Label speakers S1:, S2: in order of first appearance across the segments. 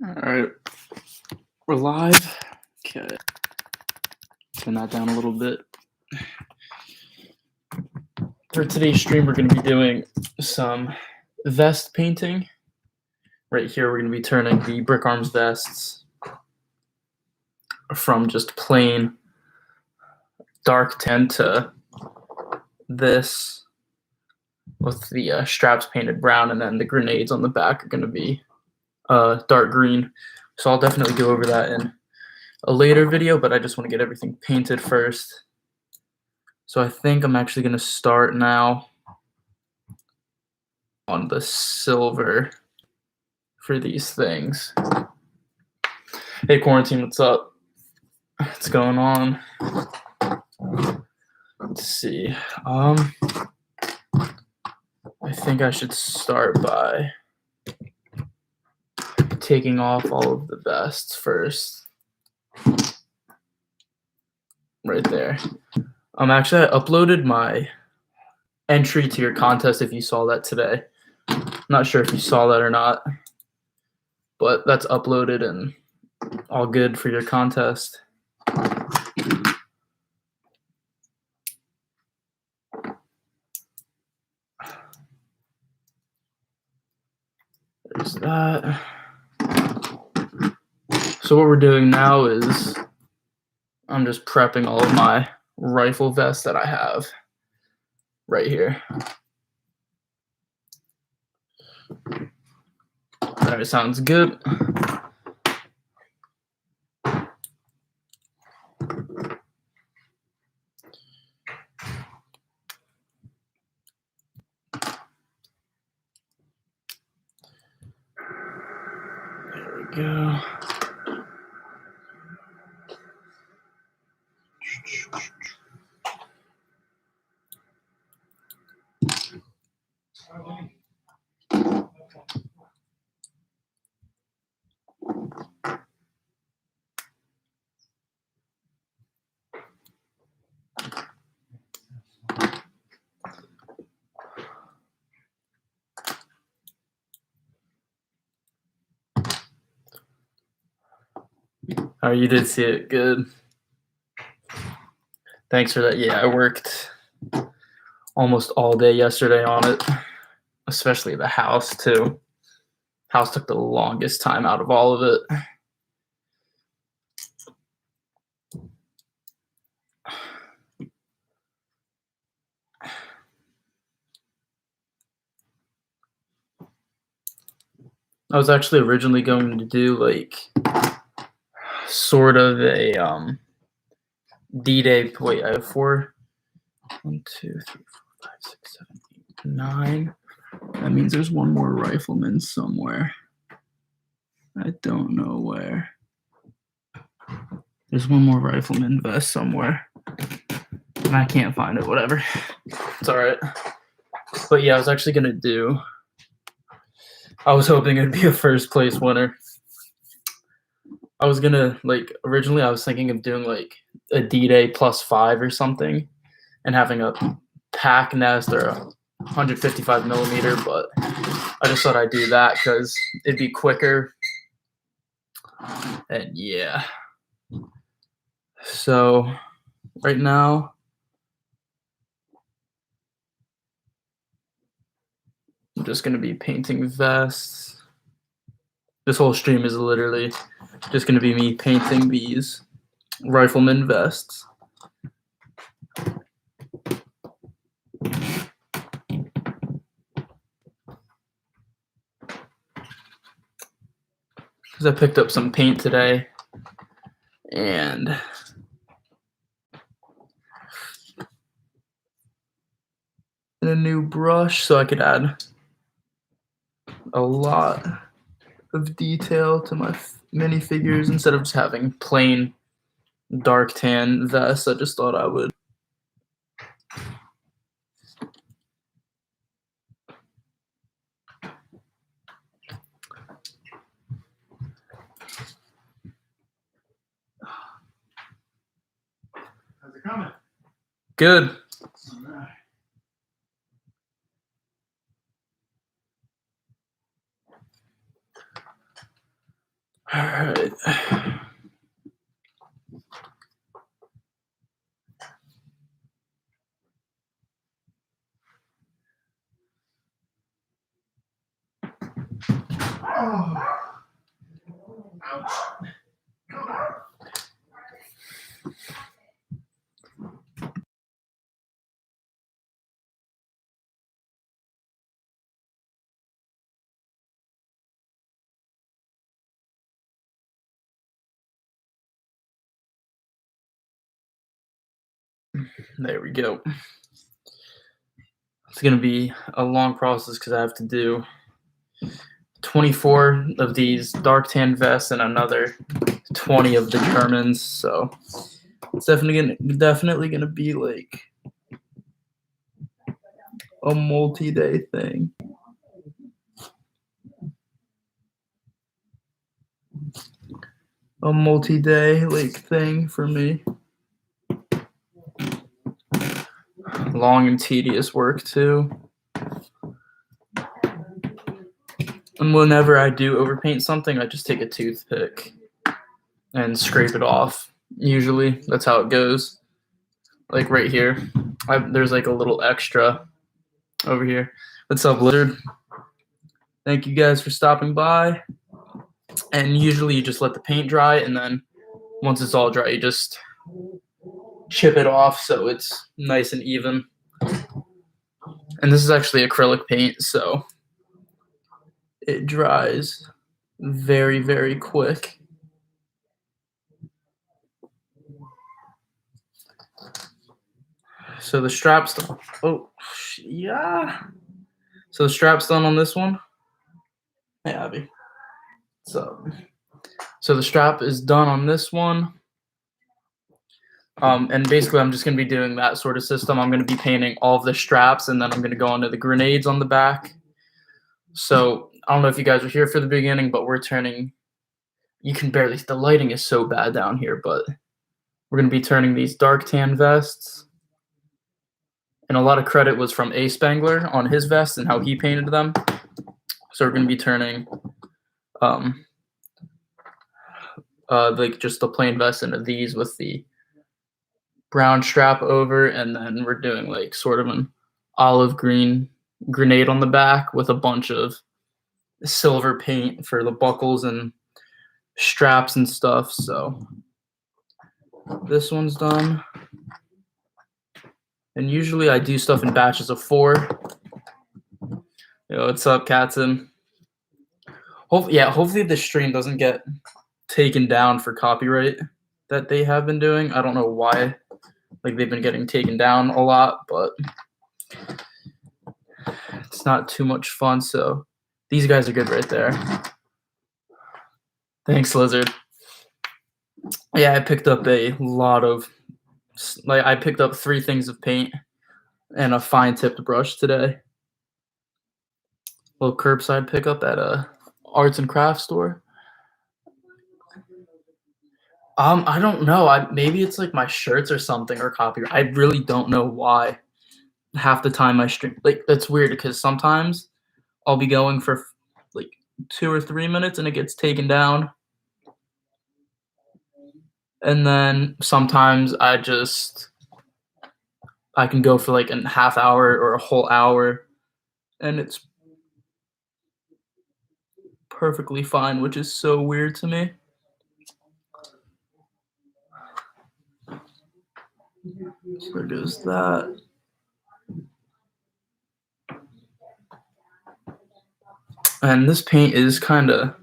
S1: All right, we're live. Okay, turn that down a little bit. For today's stream, we're going to be doing some vest painting. Right here, we're going to be turning the Brick Arms vests from just plain dark tan to this with the straps painted brown, and then the grenades on the back are going to be dark green. So I'll definitely go over that in a later video, but I just want to get everything painted first. So I think I'm actually going to start now on the silver for these things. Hey, Quarantine, what's up? What's going on? Let's see. I think I should start by taking off all of the vests first. Right there. Actually, I uploaded my entry to your contest if you saw that today. I'm not sure if you saw that or not, but that's uploaded and all good for your contest. There's that. So what we're doing now is I'm just prepping all of my rifle vests that I have right here. That sounds good. There we go. Oh, you did see it. Good. Thanks for that. Yeah, I worked almost all day yesterday on it, especially the house too. House took the longest time out of all of it. I was actually originally going to do like sort of a D-Day. Wait, I have 4, 1, 2, 3, 4, 5, 6, 7, 8, 9. That means there's one more rifleman somewhere. I don't know where. There's one more rifleman vest somewhere, and I can't find it. Whatever. It's all right. But yeah, I was actually gonna do. I was hoping it'd be a first place winner. I was gonna originally I was thinking of doing like a D-Day +5 or something, and having a pack nest or a 155 millimeter, but I just thought I'd do that because it'd be quicker. And yeah. So right now, I'm just gonna be painting vests. This whole stream is literally just gonna be me painting these rifleman vests. Because I picked up some paint today and a new brush so I could add a lot of detail to my minifigures instead of just having plain dark tan vests. I just thought I would
S2: How's it coming?
S1: Good.
S2: All right.
S1: All right. There we go. It's going to be a long process because I have to do 24 of these dark tan vests and another 20 of the Germans. So it's definitely gonna be like a multi-day thing. A multi-day like thing for me. Long and tedious work too. And whenever I do overpaint something, I just take a toothpick and scrape it off. Usually, that's how it goes. Like right here, there's like a little extra over here. What's up, Lizard? Thank you guys for stopping by. And usually you just let the paint dry, and then once it's all dry, you just chip it off so it's nice and even. And this is actually acrylic paint, so it dries very, very quick. So the strap's done. Oh, yeah. So the strap's done on this one. Hey, Abby. So the strap is done on this one. And basically, I'm just going to be doing that sort of system. I'm going to be painting all of the straps, and then I'm going to go onto the grenades on the back. So I don't know if you guys were here for the beginning, but we're turning. You can barely. The lighting is so bad down here, but we're going to be turning these dark tan vests. And a lot of credit was from A Spangler on his vests and how he painted them. So we're going to be turning like just the plain vest into these with the brown strap over, and then we're doing like sort of an olive green grenade on the back with a bunch of silver paint for the buckles and straps and stuff. So this one's done. And usually I do stuff in batches of 4. Yo, what's up, Katzen? Hopefully the stream doesn't get taken down for copyright that they have been doing. I don't know why. Like, they've been getting taken down a lot, but it's not too much fun. So these guys are good right there. Thanks, Lizard. Yeah, I picked up a lot of, like, I picked up 3 things of paint and a fine tipped brush today. Little curbside pickup at a arts and crafts store. I don't know. Maybe it's like my shirts or something or copyright. I really don't know why. Half the time I stream, like, that's weird because sometimes I'll be going for like 2 or 3 minutes and it gets taken down. And then sometimes I can go for like a half hour or a whole hour and it's perfectly fine, which is so weird to me. So there goes that. And this paint is kind of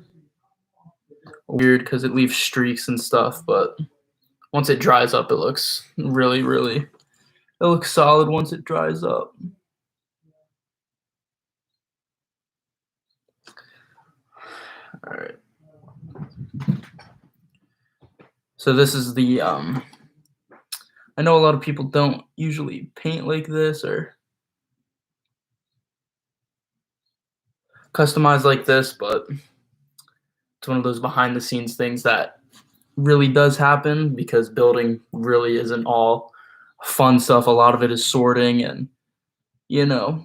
S1: weird because it leaves streaks and stuff, but once it dries up, it looks really, really, it looks solid once it dries up. All right. So this is the, I know a lot of people don't usually paint like this or customize like this, but it's one of those behind the scenes things that really does happen because building really isn't all fun stuff. A lot of it is sorting and, you know,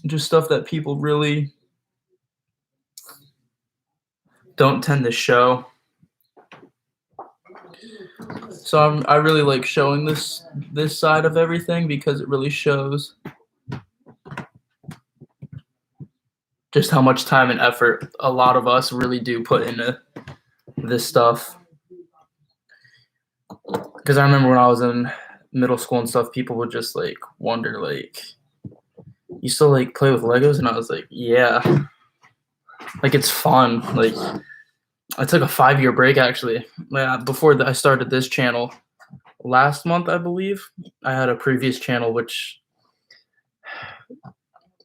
S1: just stuff that people really don't tend to show. So I really like showing this side of everything because it really shows just how much time and effort a lot of us really do put into this stuff. Because I remember when I was in middle school and stuff, people would just like wonder, like, you still like play with Legos? And I was like, yeah, like it's fun. Like I took a 5-year break actually. Before I started this channel last month, I believe. I had a previous channel which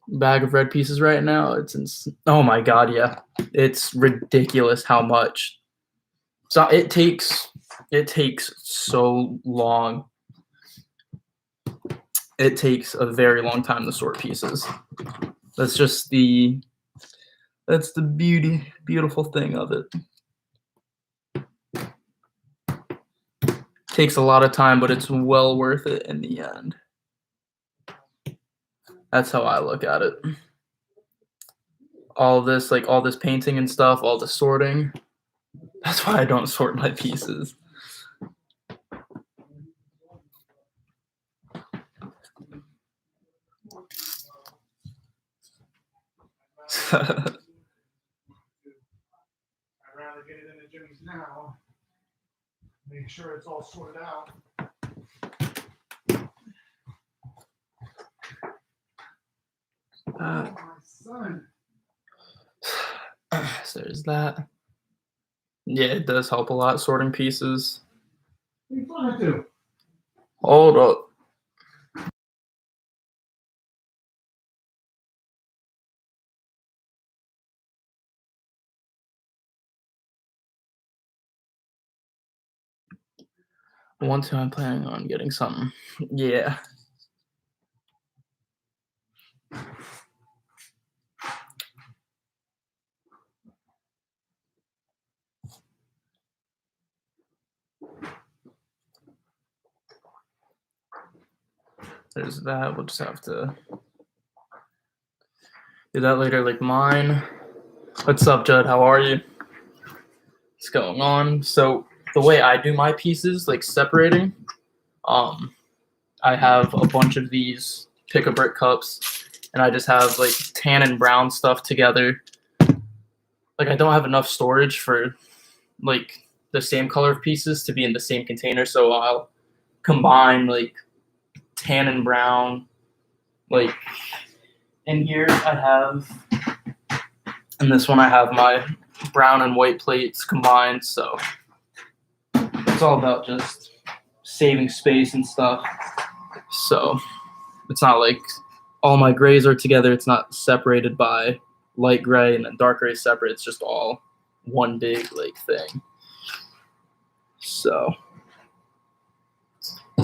S1: bag of red pieces right now. Oh my god, yeah, it's ridiculous how much. So it takes so long. It takes a very long time to sort pieces. That's just that's the beautiful thing of it. Takes a lot of time, but it's well worth it in the end. That's how I look at it. All this, like all this painting and stuff, all the sorting. That's why I don't sort my pieces.
S2: I'd rather get it into Jimmy's now. Make sure it's all sorted out. My son.
S1: So there's that. Yeah, it does help a lot sorting pieces.
S2: What are you trying to do?
S1: Hold up. One time I'm planning on getting something. Yeah. There's that. We'll just have to do that later. Like mine. What's up, Judd? How are you? What's going on? So the way I do my pieces, like separating, I have a bunch of these pick-a-brick cups, and I just have like tan and brown stuff together. Like I don't have enough storage for like the same color of pieces to be in the same container, so I'll combine like tan and brown. Like in here I have, in this one I have my brown and white plates combined, so it's all about just saving space and stuff. So it's not like all my grays are together. It's not separated by light gray and then dark gray separate. It's just all one big like thing. So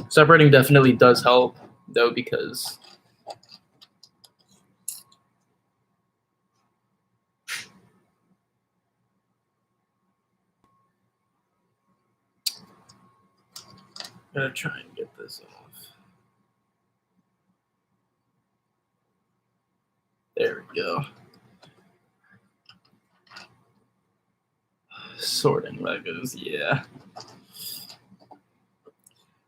S1: separating definitely does help though, because I'm gonna try and get this off. There we go. Sorting Legos, yeah.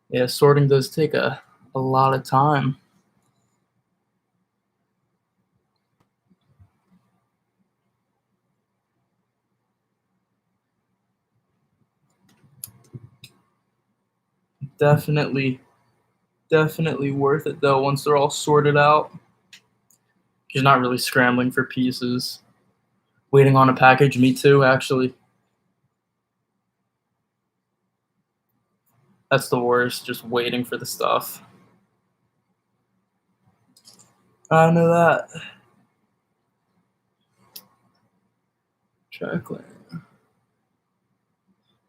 S1: Yeah, sorting does take a lot of time. Definitely worth it though once they're all sorted out. You're not really scrambling for pieces. Waiting on a package, me too, actually. That's the worst, just waiting for the stuff. I know that. Trackland.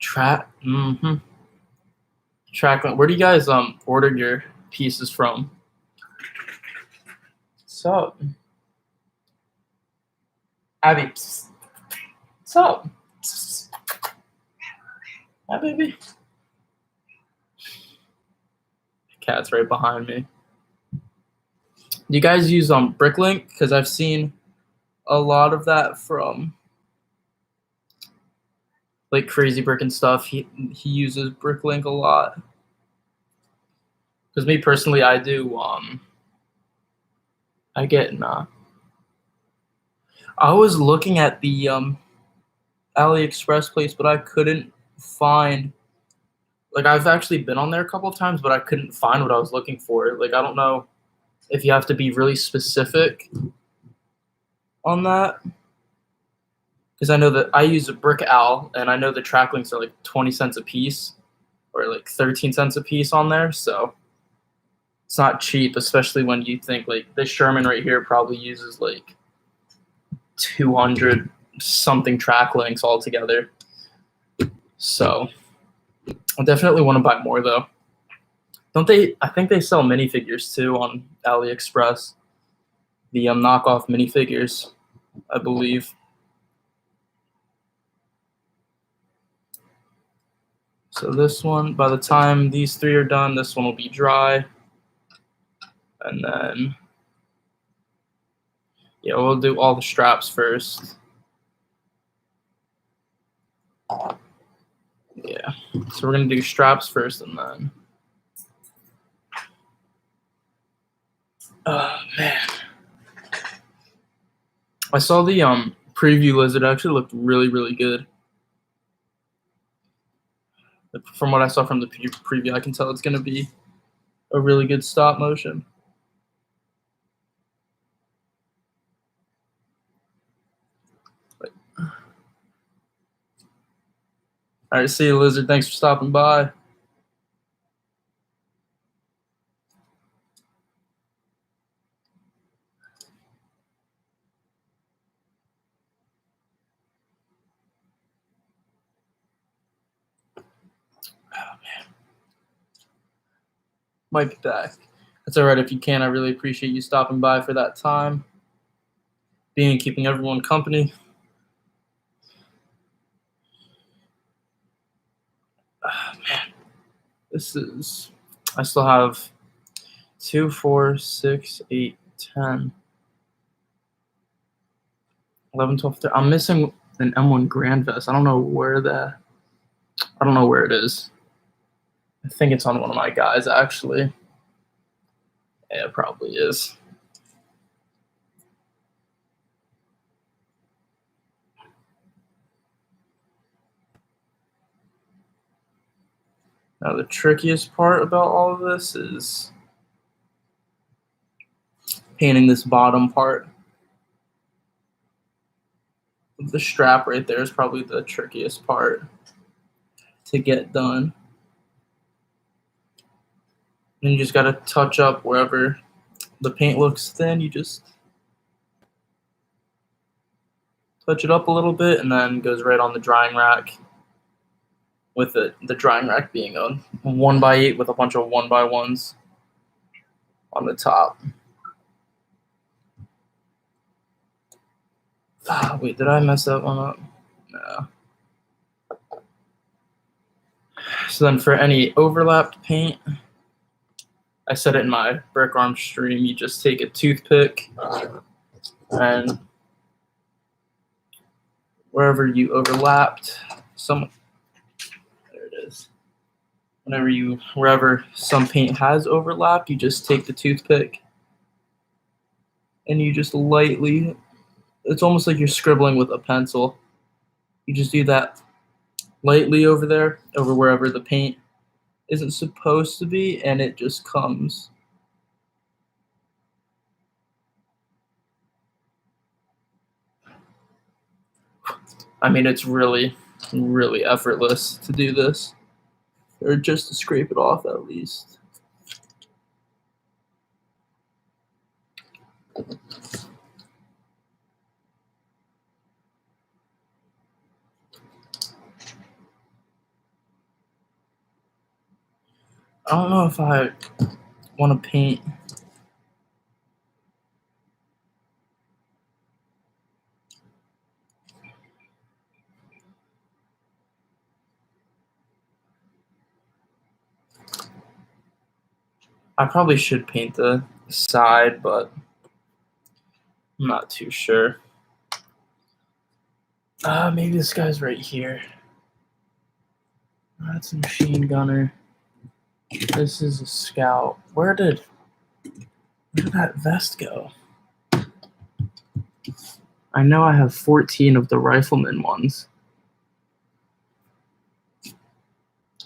S1: Trackland. Where do you guys order your pieces from? What's up? Abby. What's up? Hi, baby. Cat's right behind me. Do you guys use Bricklink? Because I've seen a lot of that from like Crazy Brick and stuff, he uses Bricklink a lot. Because me personally, I do I get I was looking at the AliExpress place, but I couldn't find, like, I've actually been on there a couple of times, but I couldn't find what I was looking for. Like, I don't know if you have to be really specific on that. Because I know that I use a BrickAll, and I know the track links are like 20 cents a piece, or like 13 cents a piece on there, so it's not cheap, especially when you think like this Sherman right here probably uses like 200 something track links altogether. So I definitely want to buy more though. Don't they? I think they sell minifigures too on AliExpress. The knockoff minifigures, I believe. So this one, by the time these three are done, this one will be dry. And then, yeah, we'll do all the straps first. Yeah, so we're gonna do straps first, and then. Oh man, I saw the preview lizard. It actually looked really, really good. From what I saw from the preview, I can tell it's gonna be a really good stop motion. All right, see you, Lizard. Thanks for stopping by. Oh, man. Might be back. That's all right if you can. I really appreciate you stopping by for that time. Keeping everyone company. Oh, man. This is, I still have 2, 4, 6, 8, 10, 11, 12, 13. I'm missing an M1 Grand Vest. I don't know where it is. I think it's on one of my guys, actually. Yeah, it probably is. Now, the trickiest part about all of this is painting this bottom part. The strap right there is probably the trickiest part to get done. And you just got to touch up wherever the paint looks thin. You just touch it up a little bit, and then goes right on the drying rack, with the drying rack being a 1x8 with a bunch of 1x1s on the top. Ah, wait, did I mess that one up? No. So then for any overlapped paint, I said it in my Brick Arm stream, you just take a toothpick and wherever you overlapped, there it is. Wherever some paint has overlapped, you just take the toothpick and you just lightly, it's almost like you're scribbling with a pencil. You just do that lightly over there, over wherever the paint isn't supposed to be, and it just comes. I mean, it's really, really effortless to do this, or just to scrape it off at least. I don't know if I want to paint. I probably should paint the side, but I'm not too sure. Maybe this guy's right here. That's a machine gunner. This is a scout. Where did that vest go? I know I have 14 of the rifleman ones.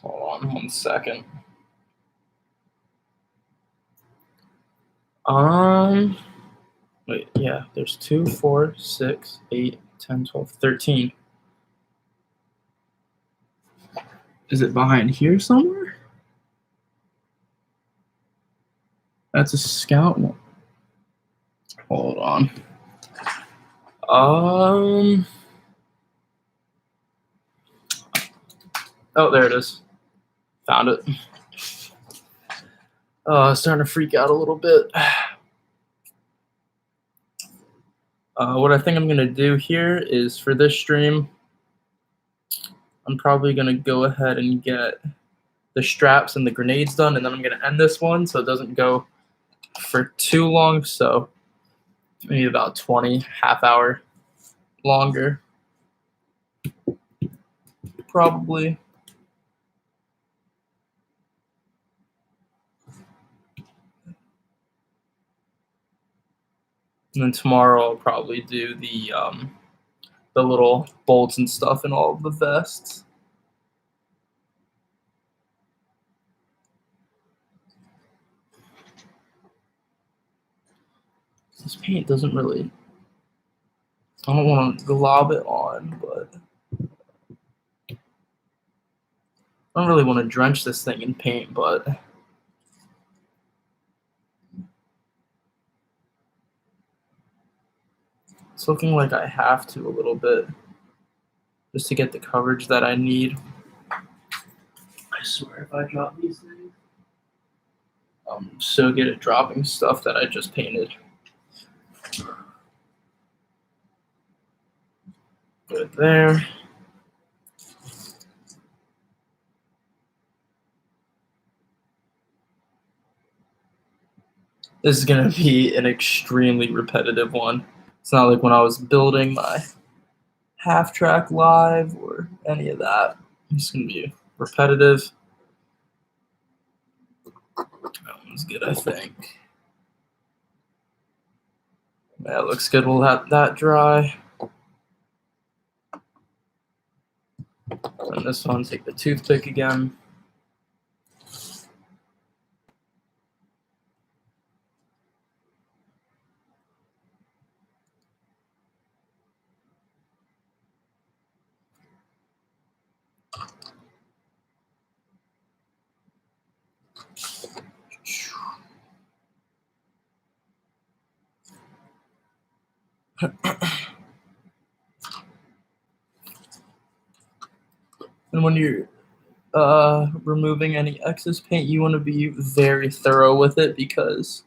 S1: Hold on 1 second. Wait, yeah, there's 2, 4, 6, 8, 10, 12, 13. Is it behind here somewhere? That's a scout one. Hold on. Oh, there it is. Found it. I was starting to freak out a little bit. What I think I'm going to do here is for this stream, I'm probably going to go ahead and get the straps and the grenades done, and then I'm going to end this one so it doesn't go for too long. So maybe about 20, half hour longer. Probably. And then tomorrow I'll probably do the little bolts and stuff in all of the vests. This paint doesn't really, I don't want to glob it on, but I don't really want to drench this thing in paint, but it's looking like I have to a little bit just to get the coverage that I need. I swear if I drop these things, I'm so good at dropping stuff that I just painted. Put it there. This is going to be an extremely repetitive one. It's not like when I was building my half-track live or any of that. It's going to be repetitive. That one's good, I think. Yeah, it looks good. We'll let that dry. And this one, take the toothpick again. And when you're removing any excess paint, you want to be very thorough with it because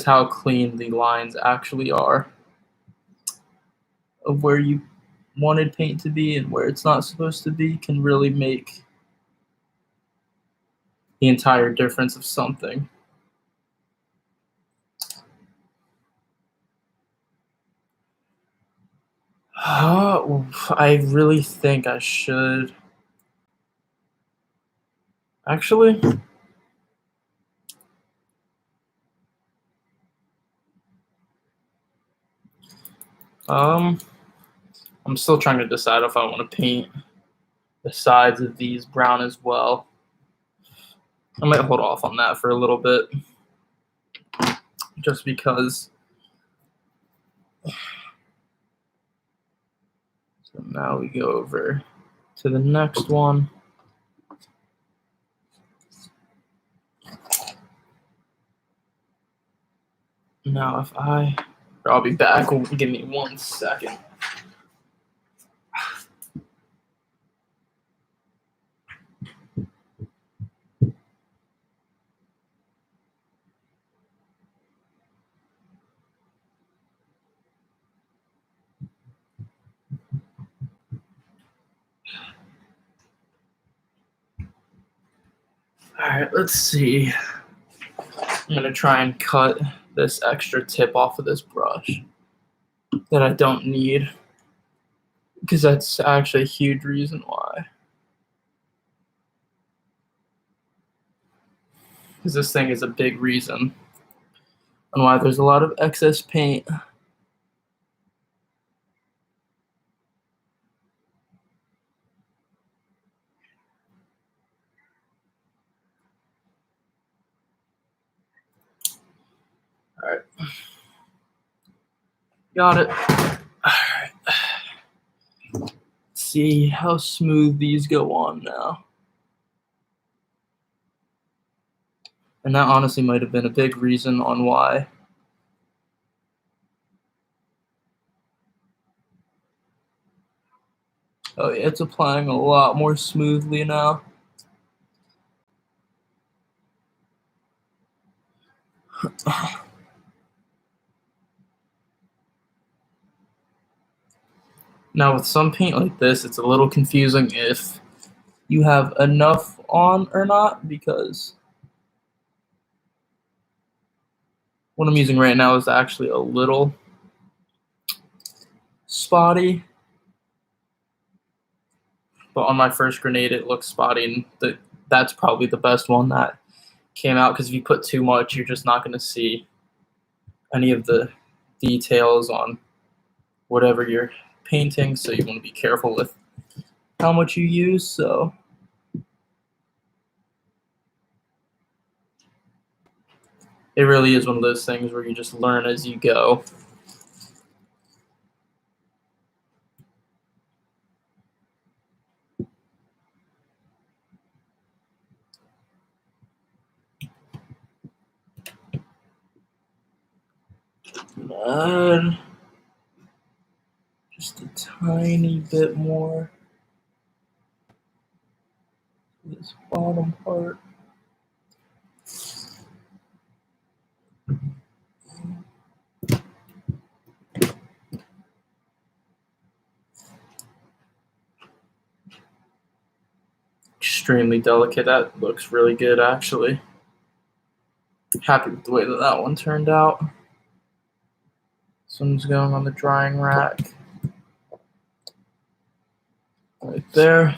S1: how clean the lines actually are of where you wanted paint to be and where it's not supposed to be can really make the entire difference of something. I really think I should. Actually, I'm still trying to decide if I want to paint the sides of these brown as well. I might hold off on that for a little bit, just because. So now we go over to the next one. Now I'll be back. Give me 1 second. All right, let's see. I'm gonna try and cut this extra tip off of this brush that I don't need, because that's actually a huge reason why. Because this thing is a big reason on why there's a lot of excess paint. All right. Got it. All right. Let's see how smooth these go on now. And that honestly might have been a big reason on why. Oh yeah, it's applying a lot more smoothly now. Now with some paint like this, it's a little confusing if you have enough on or not, because what I'm using right now is actually a little spotty. But on my first grenade, it looks spotty, and that's probably the best one that came out, because if you put too much, you're just not going to see any of the details on whatever you're painting, so you want to be careful with how much you use. So it really is one of those things where you just learn as you go. Add just a tiny bit more to this bottom part. Extremely delicate. That looks really good, actually. Happy with the way that one turned out. This one's going on the drying rack. Right there.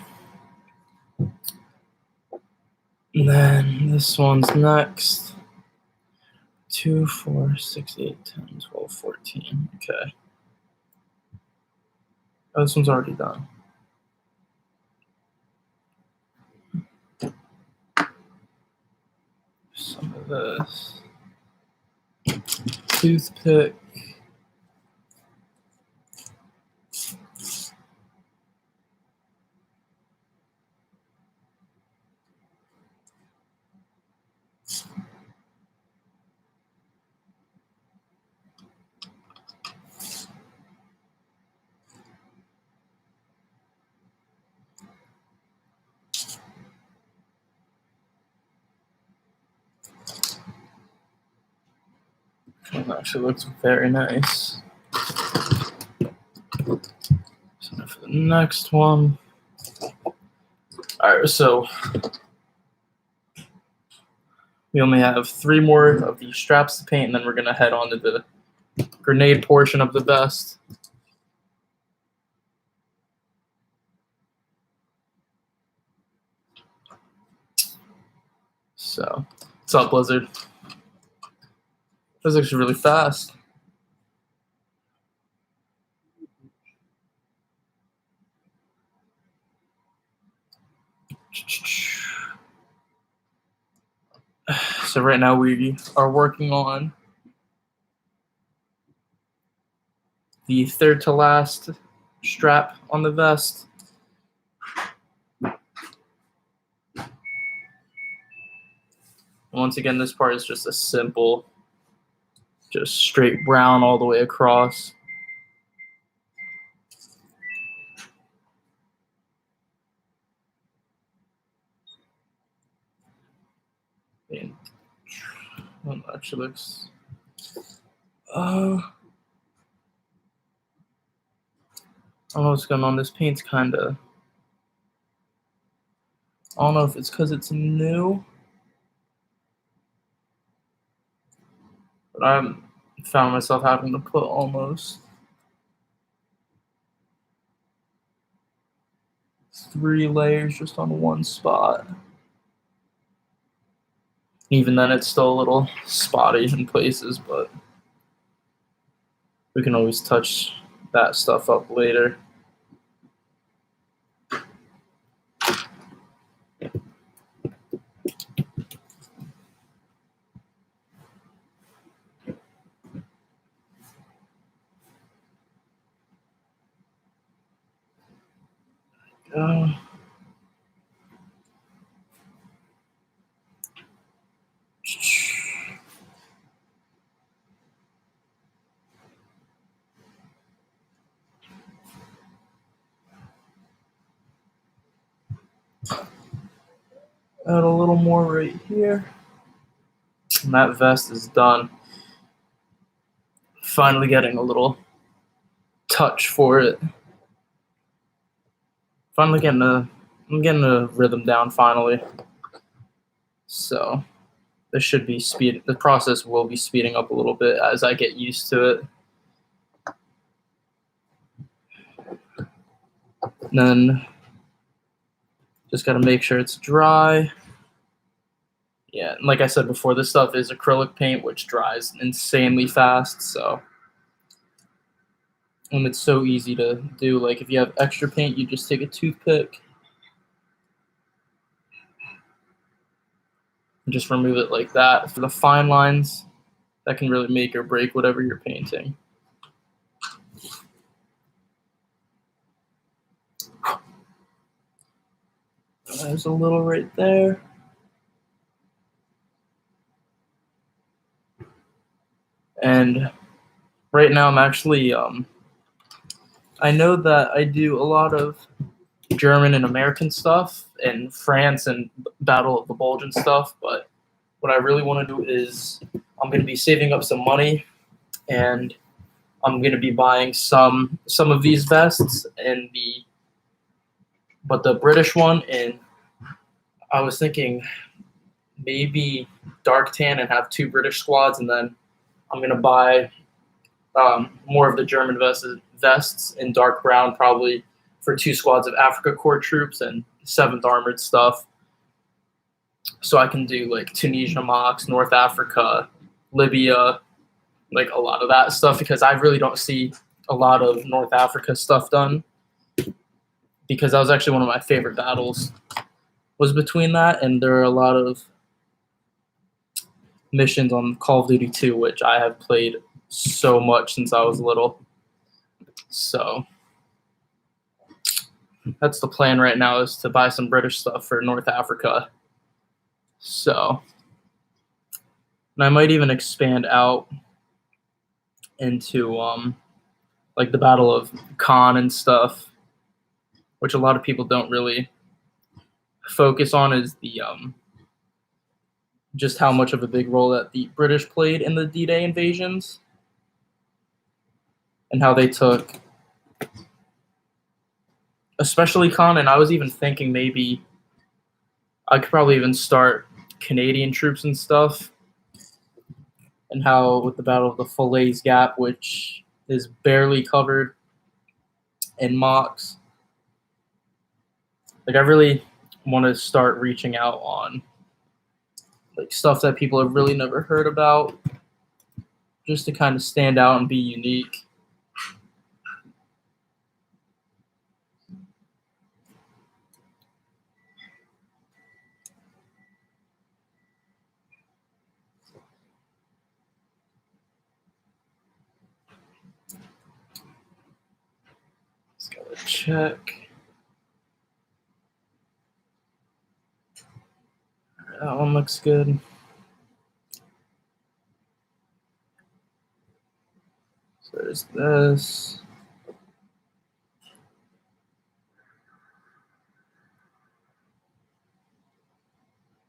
S1: And then this one's next. 2, 4, 6, 8, 10, 12, 14. Okay. Oh, this one's already done. Some of this. Toothpick. It actually looks very nice. So for the next one. All right, so we only have 3 more of these straps to paint, and then we're gonna head on to the grenade portion of the vest. So, what's up, Blizzard? This looks really fast. So right now we are working on the third to last strap on the vest. Once again, this part is just a simple, just straight brown all the way across. And well, actually looks. I don't know what's going on. This paint's kind of. I don't know if it's because it's new. But But I found myself having to put almost 3 layers just on one spot. Even then, it's still a little spotty in places, but we can always touch that stuff up later. Uh, Add a little more right here. And that vest is done. Finally getting a little touch for it. I'm getting the rhythm down finally. So this should be the process will be speeding up a little bit as I get used to it. And then just got to make sure it's dry. Yeah, and like I said before, this stuff is acrylic paint, which dries insanely fast. So, and it's so easy to do. Like if you have extra paint, you just take a toothpick and just remove it like that. For the fine lines, that can really make or break whatever you're painting. There's a little right there. And right now I'm actually, I know that I do a lot of German and American stuff and France and Battle of the Bulge and stuff, but what I really want to do is I'm going to be saving up some money and I'm going to be buying some of these vests and the British one, and I was thinking maybe dark tan and have 2 British squads, and then I'm going to buy more of the German vests in dark brown, probably for 2 squads of Afrika Korps troops and 7th Armored stuff. So I can do like Tunisia mocks, North Africa, Libya, like a lot of that stuff, because I really don't see a lot of North Africa stuff done, because that was actually one of my favorite battles was between that, and there are a lot of missions on Call of Duty 2, which I have played so much since I was little. So that's the plan right now, is to buy some British stuff for North Africa. So, and I might even expand out into like the Battle of Caen and stuff, which a lot of people don't really focus on, is the just how much of a big role that the British played in the D-Day invasions and how they took, especially Caen. And I was even thinking maybe I could probably even start Canadian troops and stuff, and how with the Battle of the Falaise Gap, which is barely covered in mocks, like I really want to start reaching out on like stuff that people have really never heard about, just to kind of stand out and be unique. Just gotta check. That one looks good. So there's this.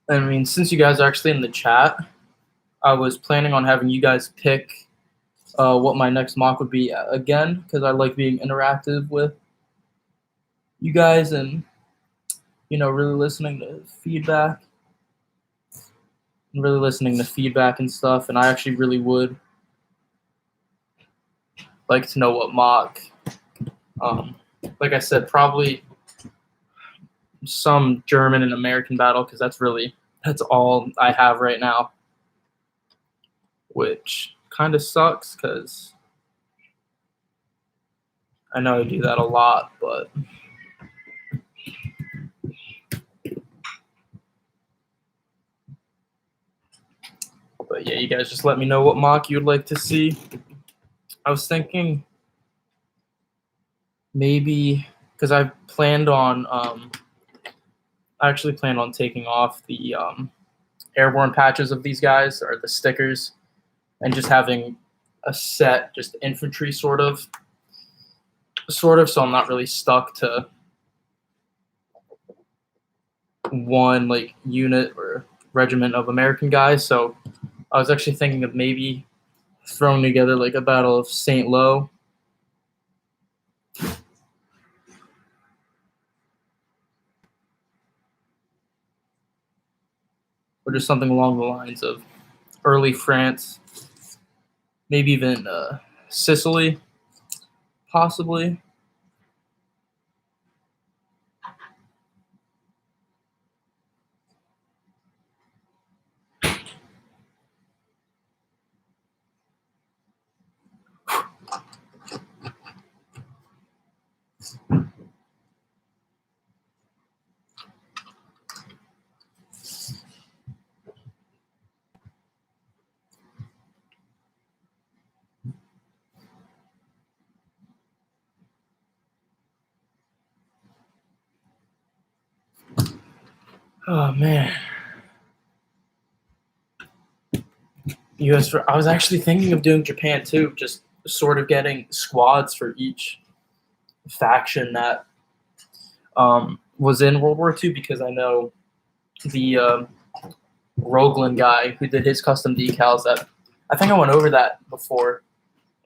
S1: I mean, since you guys are actually in the chat, I was planning on having you guys pick what my next mock would be again, because I like being interactive with you guys and, you know, really listening to feedback and stuff. And I actually really would like to know what mock. Like I said, probably some German and American battle, because that's all I have right now, which kind of sucks because I know I do that a lot, but yeah, you guys just let me know what mock you'd like to see. I was thinking maybe because I actually planned on taking off the airborne patches of these guys, or the stickers, and just having a set just infantry sort of, so I'm not really stuck to one like unit or regiment of American guys. So I was actually thinking of maybe throwing together like a Battle of St. Lo, or just something along the lines of early France, maybe even Sicily, possibly. Oh man. I was actually thinking of doing Japan too, just sort of getting squads for each faction that was in World War II, because I know the Roglin guy who did his custom decals. That I think I went over that before,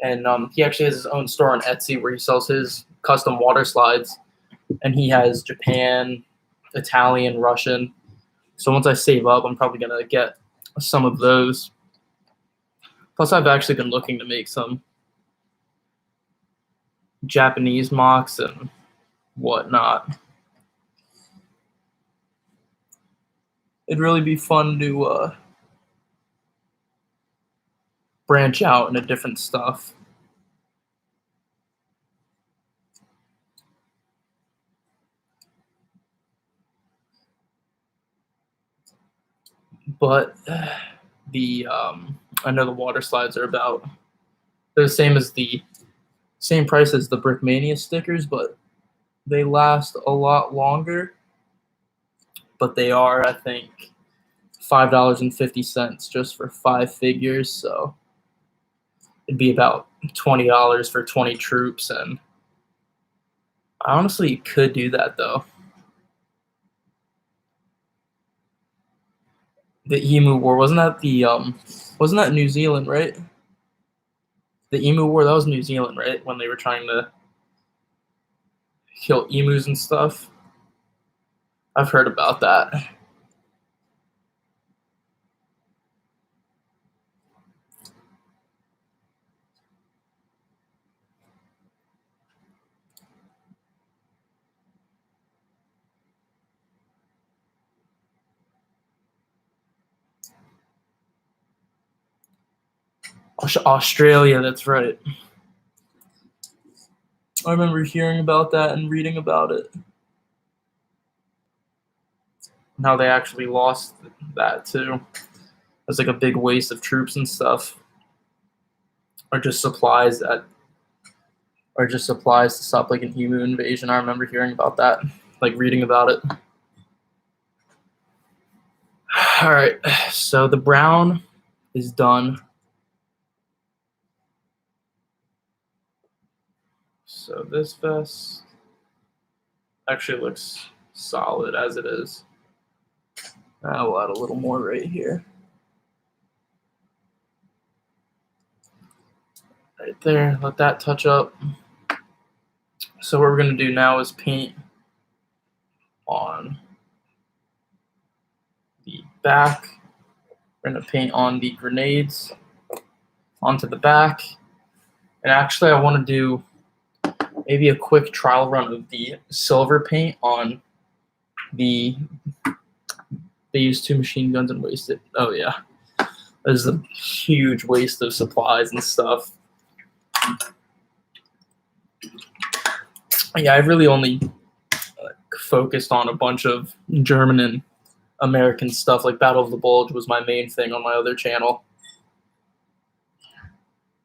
S1: and he actually has his own store on Etsy where he sells his custom water slides, and he has Japan, Italian, Russian. So once I save up, I'm probably gonna get some of those. Plus, I've actually been looking to make some Japanese mocks and whatnot. It'd really be fun to branch out into different stuff. But the I know the water slides are they're the same price as the Brickmania stickers, but they last a lot longer. But they are, I think, $5.50 just for 5 figures, so it'd be about $20 for 20 troops, and I honestly could do that though. The Emu War, wasn't that New Zealand, right? The Emu War, that was New Zealand, right? When they were trying to kill emus and stuff. I've heard about that. Australia, that's right. I remember hearing about that and reading about it. And how they actually lost that too. It was like a big waste of troops and stuff. Or just supplies to stop like an emu invasion. I remember hearing about that, like reading about it. All right, so the brown is done. So this vest actually looks solid as it is. We'll add a little more right here. Right there, let that touch up. So what we're gonna do now is paint on the back. We're gonna paint on the grenades onto the back, And actually, I want to do maybe a quick trial run of the silver paint on the. They use 2 machine guns and waste it. Oh yeah, there's a huge waste of supplies and stuff. Yeah, I really only focused on a bunch of German and American stuff. Like Battle of the Bulge was my main thing on my other channel.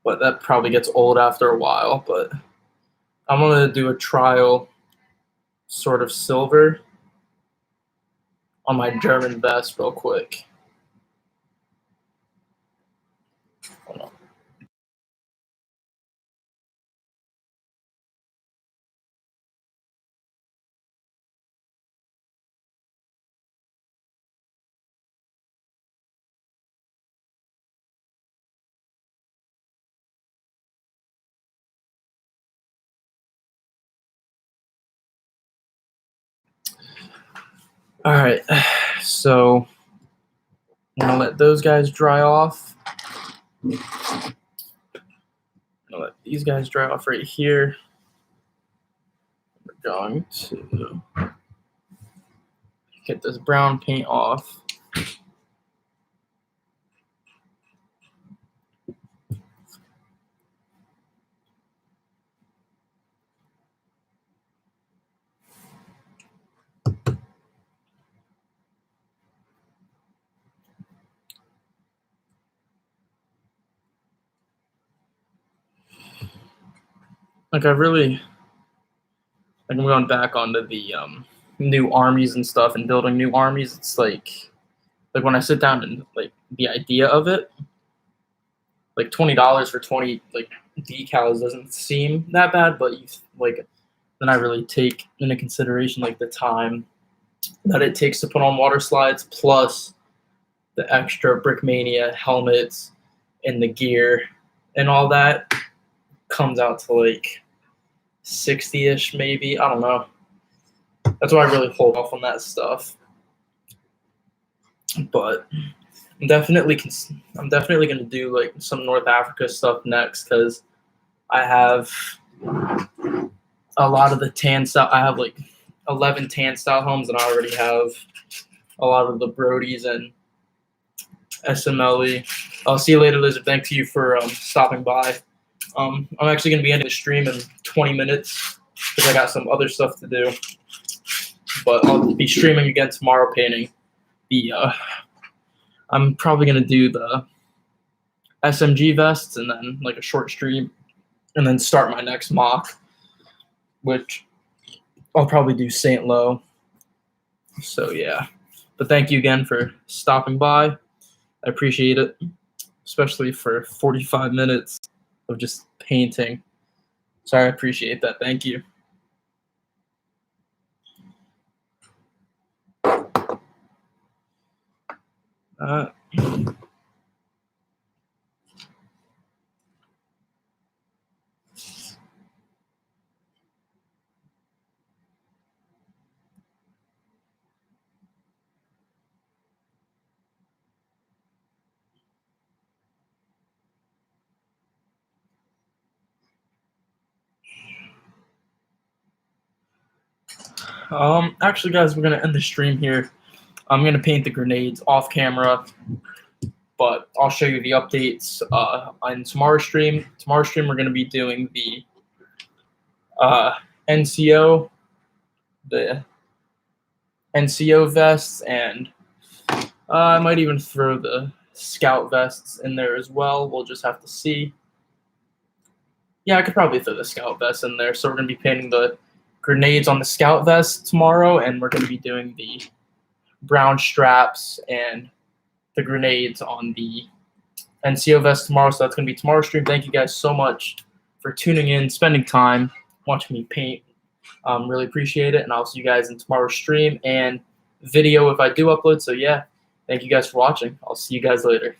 S1: But that probably gets old after a while. But I'm going to do a trial sort of silver on my German vest real quick. Hold on. All right, so I'm gonna let those guys dry off. I'm gonna let these guys dry off right here. We're going to get this brown paint off. Like I'm going back onto the new armies and stuff and building new armies. It's like when I sit down and like the idea of it, like $20 for 20 like decals doesn't seem that bad, but you like then I really take into consideration like the time that it takes to put on water slides plus the extra Brickmania helmets and the gear and all that comes out to like 60-ish maybe. I don't know. That's why I really hold off on that stuff. But I'm definitely going to do like some North Africa stuff next because I have a lot of the tan style. I have like 11 tan style homes, and I already have a lot of the Brodies and SMLE. I'll see you later, Lizard. Thank you for stopping by. I'm actually going to be ending the stream in 20 minutes because I got some other stuff to do. But I'll be streaming again tomorrow painting. I'm probably going to do the SMG vests and then like a short stream and then start my next mock, which I'll probably do St. Lo. So yeah. But thank you again for stopping by. I appreciate it, especially for 45 minutes of just painting. So I appreciate that. Thank you. Actually, guys, we're gonna end the stream here. I'm gonna paint the grenades off camera, but I'll show you the updates on tomorrow's stream. Tomorrow's stream, we're gonna be doing the NCO, vests, and I might even throw the scout vests in there as well. We'll just have to see. Yeah, I could probably throw the scout vest in there. So we're gonna be painting the grenades on the scout vest tomorrow, and we're going to be doing the brown straps and the grenades on the NCO vest tomorrow. So that's going to be tomorrow's stream. Thank you guys so much for tuning in, spending time watching me paint. Really appreciate it, and I'll see you guys in tomorrow's stream and video if I do upload. So yeah, thank you guys for watching. I'll see you guys later.